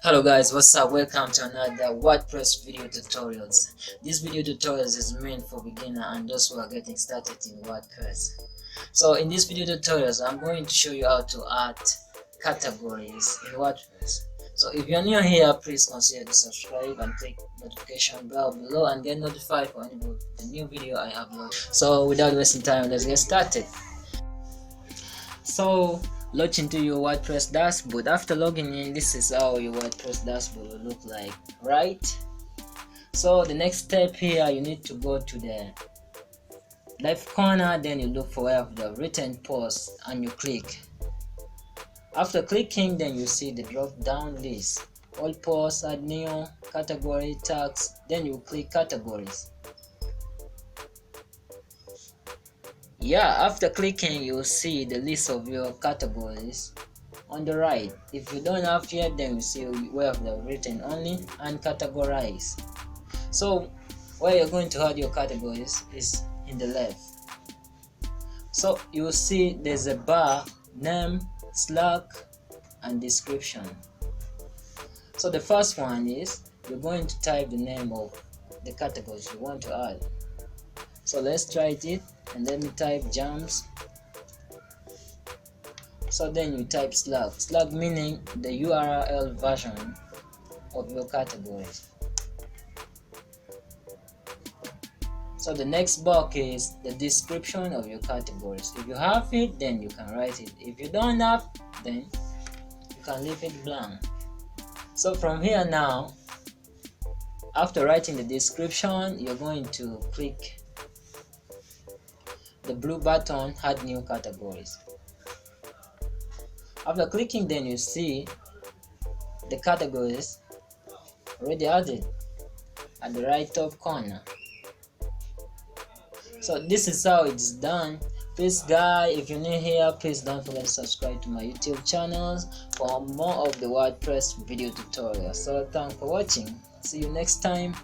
Hello guys, what's up? Welcome to another WordPress video tutorials. This video tutorials is meant for beginner and those who are getting started in WordPress. So in this video tutorials, I'm going to show you how to add categories in WordPress. So if you're new here, please consider to subscribe and click notification bell below and get notified for any the new video I upload. So without wasting time, let's get started. So log into your WordPress dashboard. After logging in, this is how your WordPress dashboard will look like, right? So the next step here, you need to go to the left corner, then you look for where the written post and you click. After clicking, then you see the drop down list, all posts, add new, category, tags, then you click categories. After clicking, you'll see the list of your categories on the right. If you don't have yet, then you see where the written only and categorize. So where you're going to add your categories is in the left. So you'll see there's a bar, name, Slack, and description. So the first one is you're going to type the name of the categories you want to add. So let's try it, and let me type jams. So then you type Slack meaning the URL version of your categories. So the next box is the description of your categories. If you have it, then you can write it. If you don't have, then you can leave it blank. So from here now, after writing the description, you're going to click the blue button, add new categories. After clicking, then you see the categories already added at the right top corner. So this is how it's done. Please guys, if you're new here, please don't forget to subscribe to my YouTube channels for more of the WordPress video tutorials. So thanks for watching. See you next time.